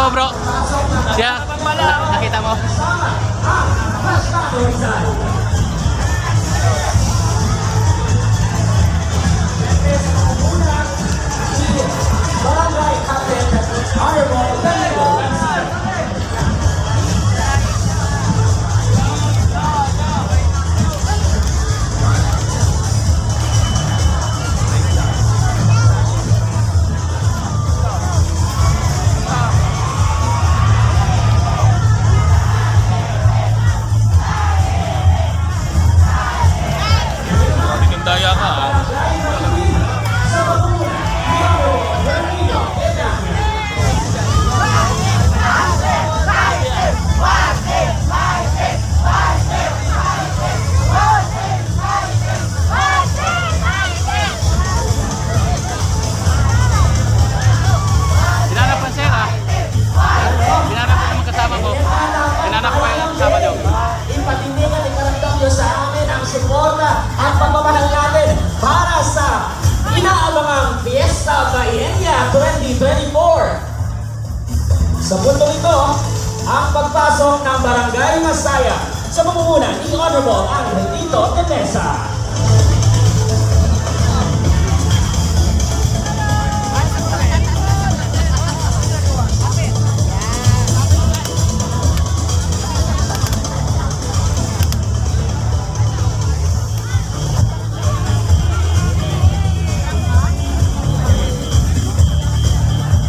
mo bro. Siya, nakita mo. Barangay Captain Honorable Daniel Garcia. Daya ka ah. Dinanap pa sir ah. Dinanap ko naman kasama ko. Dinanap ko yung kasama nyo. Ipatindigan ni Karamdam nyo sa amin ang suporta at pagmamahal natin para sa inaabangang Fiesta Bayennia 2024. Sa puntong ito, ang pagpasok ng Barangay Masaya sa pamumunan ni Honorable Angelito Teresa.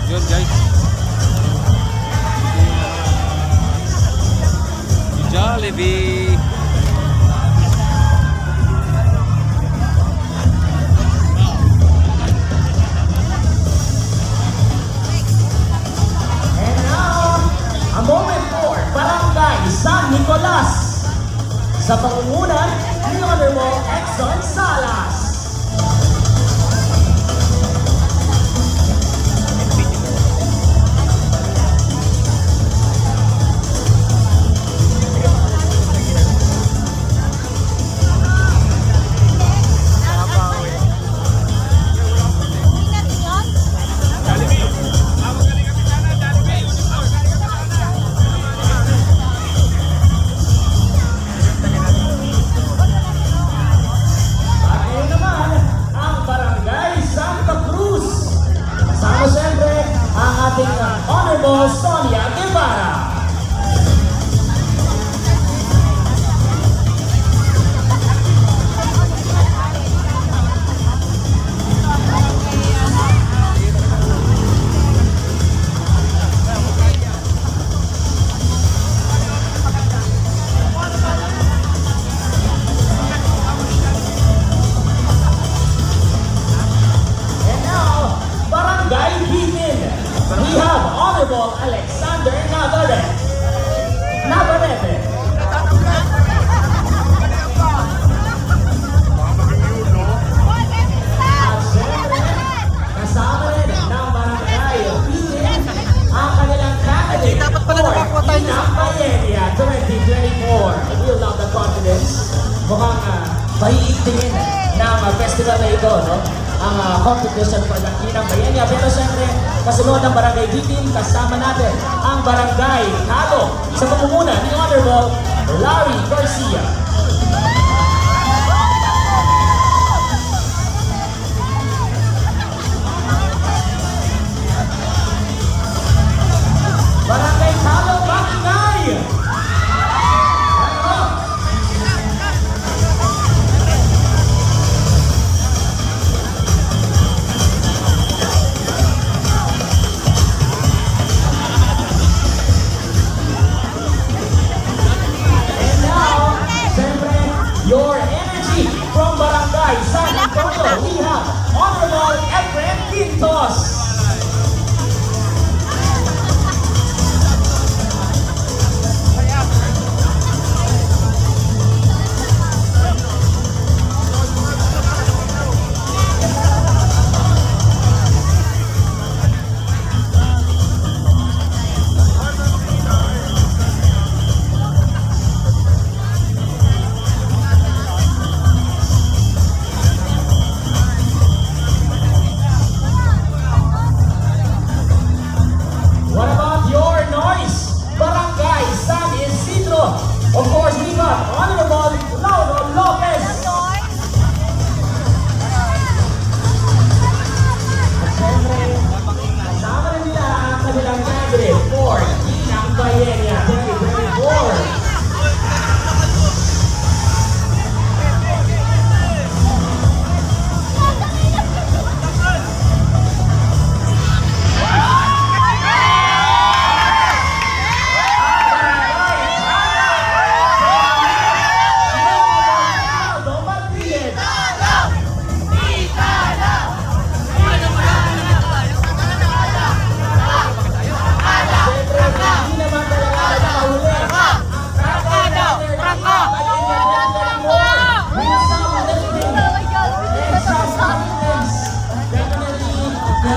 Yun guys. Jollibee. And now, a moment for Barangay San Nicolas sa pamumunan ni Honorable Exxon Salas. Honorable Sonia Guevara. And now, Barangay Bitin. We have Honorable Alexander Navarrete. At syempre, kasama rin ng Barangay Bitin ang kanilang candidate for Inang Bayennia 2024. We love the confidence. Mukhang maiigtingin ng festival na ito, no? Ang competition for the Inang Bayennia. Pero syempre, kasunod ng Barangay Bitin, kasama natin ang Barangay Halo sa pamumunan ni Honorable Larry Garcia. Barangay Halo, Bakingay!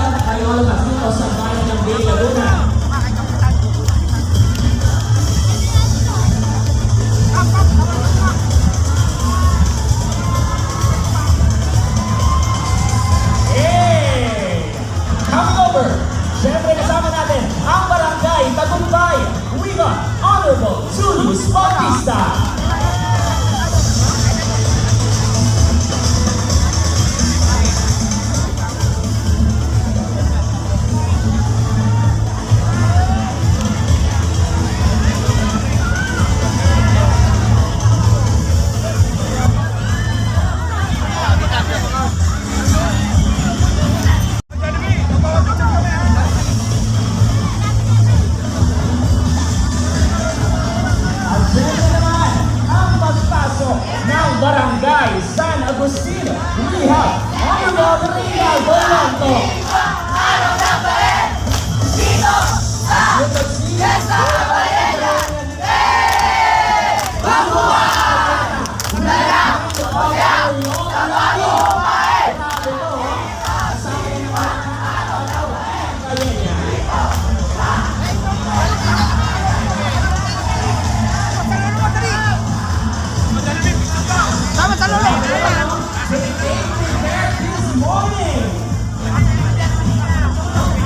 na kayo lumas dito sa bayan ng Bay Laguna. Hey! Coming over! Siyempre kasama natin ang Barangay Tagumpay. We got Honorable Julius Bautista. At siyempre naman, ang pagpasok ng Barangay San Agustin. We have Honorable Rina Golanto.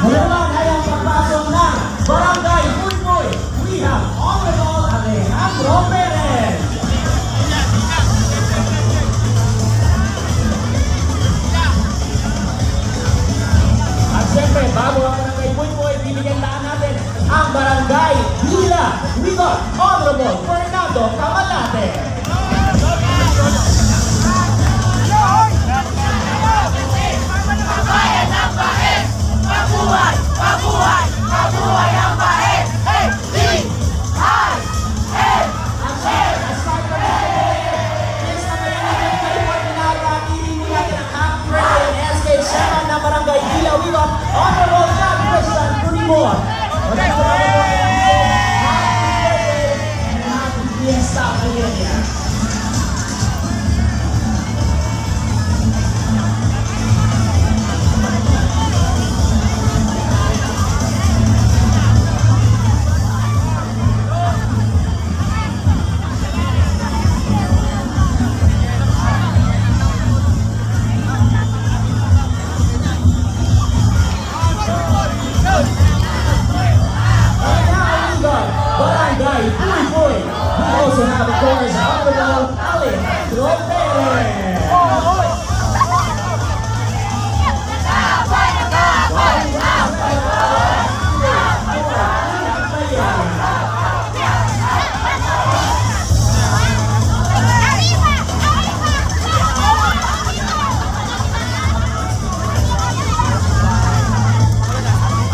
Ngayon ay ang pagpasok ng Barangay Puypuy. We have Honorable Alejandro Perez. At siyempre, bago ang Barangay Puypuy, bibigyan taan natin ang Barangay Hila. We got Honorable Fernando Camalate. Barangay Hila, we got Honorable John Christian Tunimor. Happy birthday and happy fiesta reunion. Barangay Puypuy. We also have, of course, Honorable Alejandro Perez.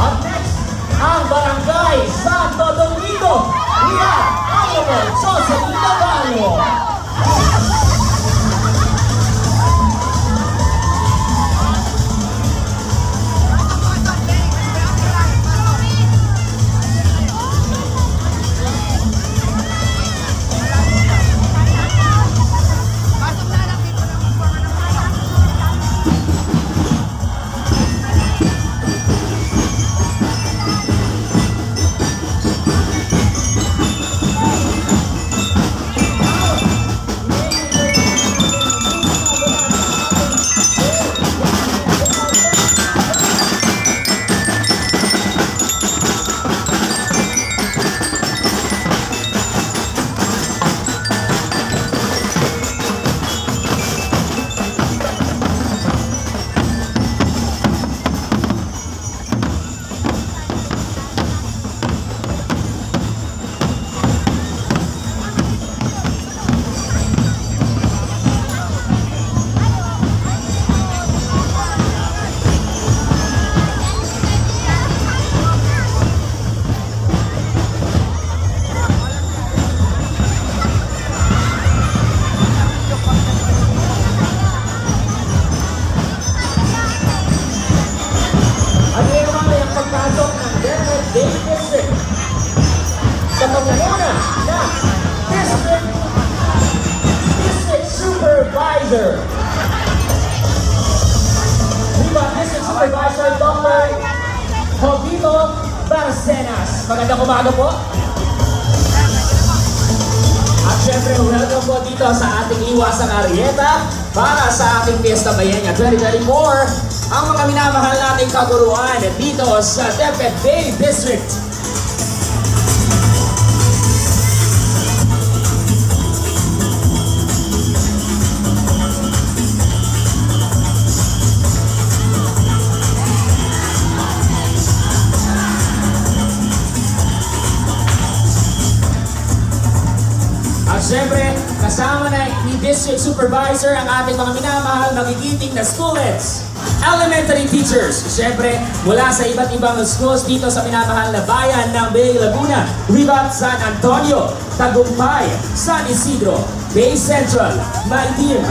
Up next, ang Barangay Santo Domingo. We have Honorable Jocelyn Navarro. Supervisor. This is Supervisor Dr. Jovito Barcenas. Magandang umaga po. At syempre, welcome po dito sa ating Iwasang Arieta para sa ating Fiesta Bayenya 2024. Ang mga minamahal nating kaguruan dito sa DepEd Bay District. Siyempre, kasama na ni District Supervisor ang ating mga minamahal magigiting na students, elementary teachers. Siyempre, mula sa iba't ibang schools dito sa minamahal na bayan ng Bay Laguna, Ribat, San Antonio, Tagumpay, San Isidro, Bay Central, Maitim,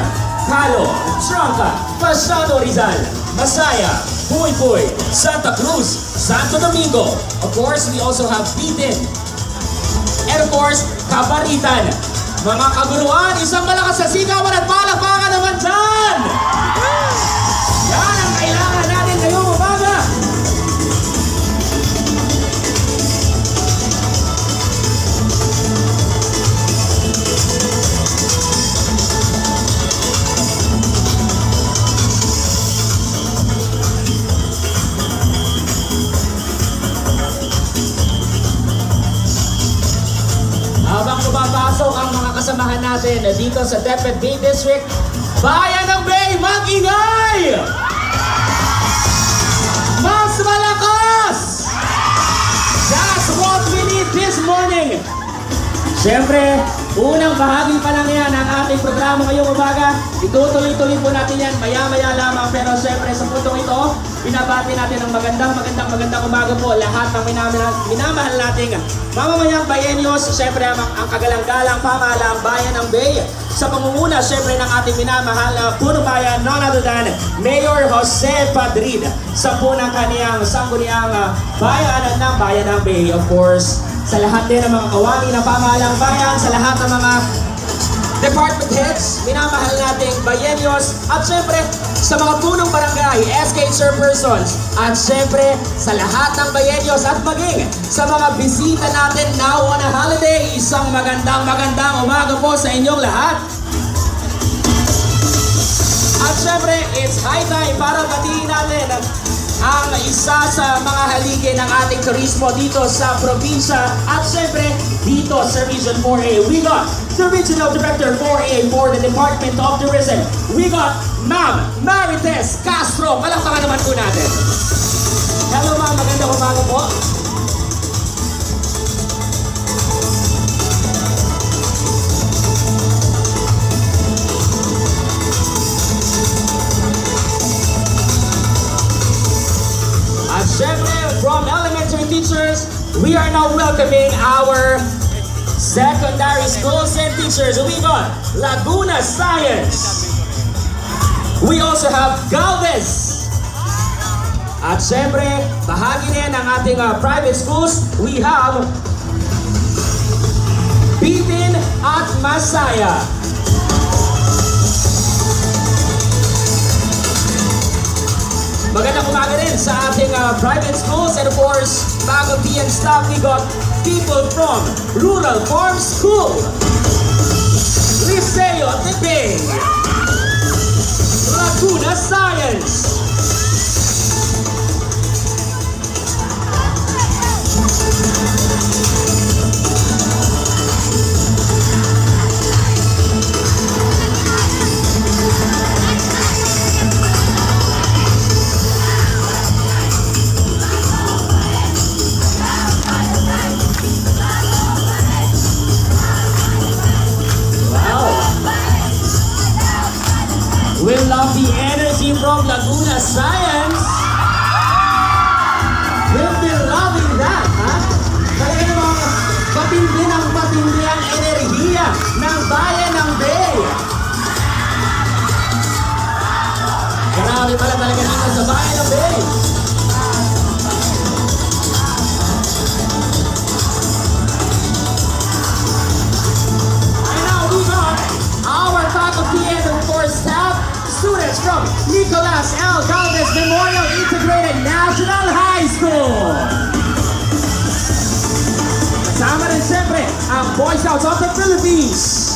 Calo, Tronca, Pasado Rizal, Masaya, Puypuy, Santa Cruz, Santo Domingo. Of course, we also have Bitin. And of course, Kabaritan. Mga kaguruan, isang malakas sa sigawan at palakpakan naman dyan! Yan ang kailangan natin ngayong umaga! Habang pumapasok ang mga kasamahan natin dito sa DepEd Bay District, Bayan ng Bay, mag-ingay! Mas malakas! That's what we need this morning! Siyempre, unang bahagi pa lang yan ang ating programa ngayong umaga. Itutuloy-tuloy po natin yan maya-maya lamang. Pero siyempre, sa puntong ito, binabati natin ang magandang umaga po lahat ng minamahal nating mamamayang bayenyos. Siyempre, ang kagalang-galang pamahalaang bayan ng Bay. Sa pangunguna, siyempre, ng ating minamahal na punong bayan, none other than Mayor Jose Padrid. Sa punang kaniyang sangguniang bayan ng Bay, of course. Sa lahat din ng mga kawani ng pamahalang bayan, sa lahat ng mga department heads, minamahal nating bayenyos, at syempre sa mga punong barangay, SK chairpersons, at syempre sa lahat ng bayenyos at maging sa mga bisita natin now on a holiday, isang magandang umaga po sa inyong lahat. At syempre, it's high time para batiin natin ang isa sa mga haligi ng ating turismo dito sa probinsya at syempre dito sa Region 4A. We got the Regional Director 4A for the Department of Tourism. We got Ma'am Marites Castro. Palakpakan naman po natin. Hello ma'am, magandang umaga po. At syempre, from elementary teachers, we are now welcoming our secondary schools and teachers. We got Laguna Science. We also have Galvez. At syempre, bahagi na yan ng ating private schools. We have Bitin at Masaya. Magandang umaga rin sa ating private schools and of course, faculty and staff. We got people from Rural Farm School, Liceo Tepeng, Laguna Science, we love the energy from Laguna Science. We'll be loving that, ha? Talaga namang patindi ang enerhiya ng bayan ng Bay. Grabe pala talaga dito sa bayan ng Bay. And now we got our faculty and of course staff, students from Nicolas L. Galvez Memorial Integrated please.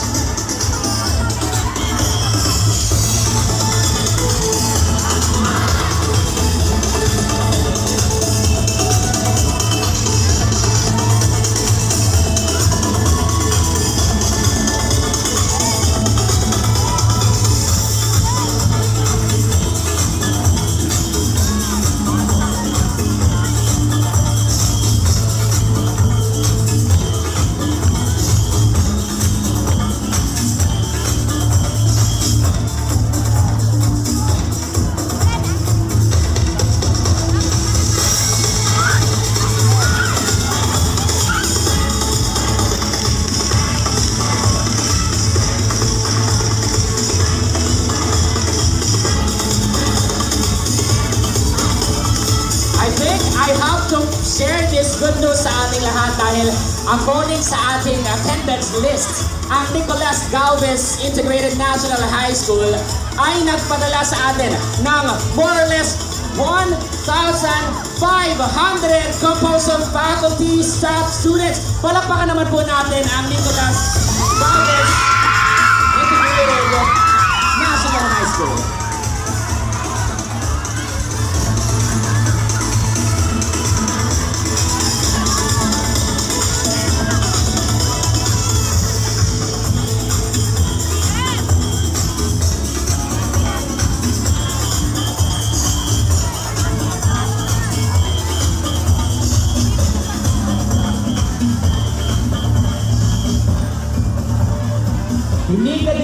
I think I have to share this good news sa ating lahat dahil according sa ating attendance list, ang Nicolas Galvez Integrated National High School ay nagpadala sa atin ng more or less 1,500 composed of faculty, staff, students. Palakpakan naman po natin ang Nicolas Galvez Integrated National High School.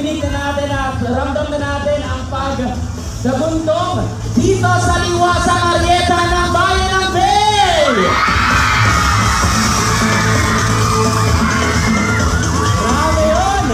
Dinig na natin at ramdam na natin ang pagdabuntong dito sa liwasang aryeta ng Bayan ng Bay! Grabe yun!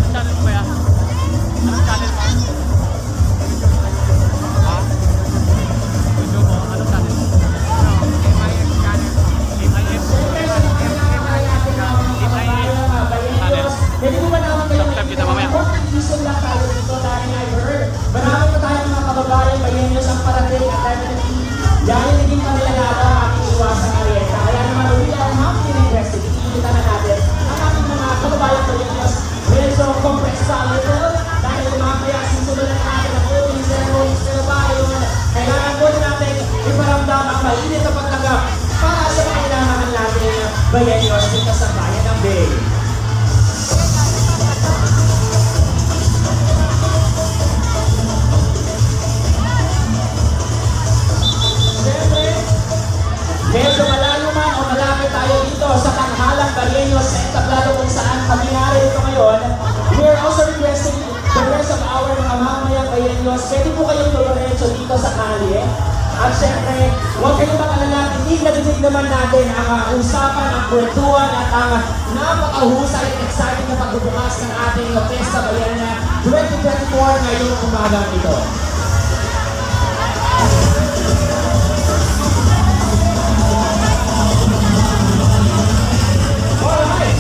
Channel mo ba yan? Anong channel mo? Ha? YouTube mo? Anong channel mo? MIF channel. MIF. Pwede mo ba naman kayo Subscribe kita mamaya. competition lang tayo dito dahil I heard marami pa tayong mga kababayan Bayenos ang parating at definitely dahil hindi pa nila nata ang ating iwasang aryeta. Kaya naman we are happy requested. Iinita na natin ang ating mga kababayan Bayenos medyo compressed sa little dahil mamaya simulan natin ang opening ceremony pero ba yun kailangan po natin iparamdam ang mainit na pagtanggap para sa mga kailangan natin Bayenos dito sa Bayan ng Bay. Siyempre, medyo malayo man o malapit tayo dito sa tanghalang Baryeños sa entablado kung saan kami narito ngayon. We are also requesting the rest of our mga mamayang Baryeños, pwede po kayong tulorenso dito sa kalye. At siyempre, huwag kayong makalala, dinig na dinig naman natin ang usapan, ang kwentuhan at ang napakahusay at exciting na pagbubukas ng ating Fiesta Bayana 2024 ngayong umagang ito. Alright!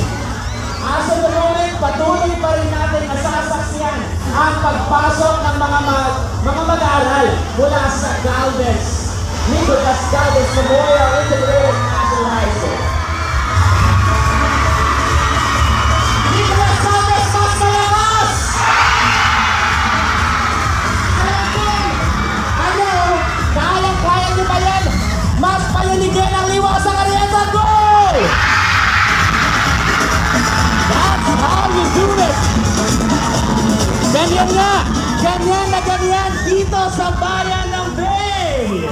As of the moment, patuloy pa rin natin nasasaksiyan ang pagpasok ng mga mag-aaral mula sa Galvez, Nicolas Galvez Memorial Integrated National High School. Nicolas Galvez, mas malakas! Ano? Kaya niyo ba yan? Mas payaligin ang ganyan na ganyan dito sa bayan ng Bay.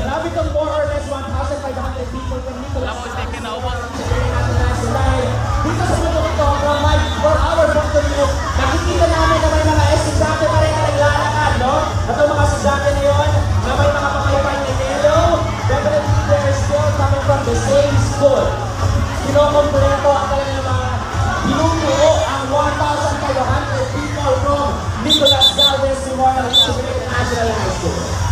Grabe itong more or less 1,500 people from Nicolas. Tapos taken na ubos. Dito sa mundo ito, from my, for our point of view, nakikita namin na may mga estudyante pa rin na naglalakad, no? At ang mga estudyante na yun, na may mga pamaypay na yellow, definitely they're still coming from the same school. Kinokompleto ang kanilang mga binubuo ang 1,500 people from Nicolas Galvez Memorial Integrated National High School.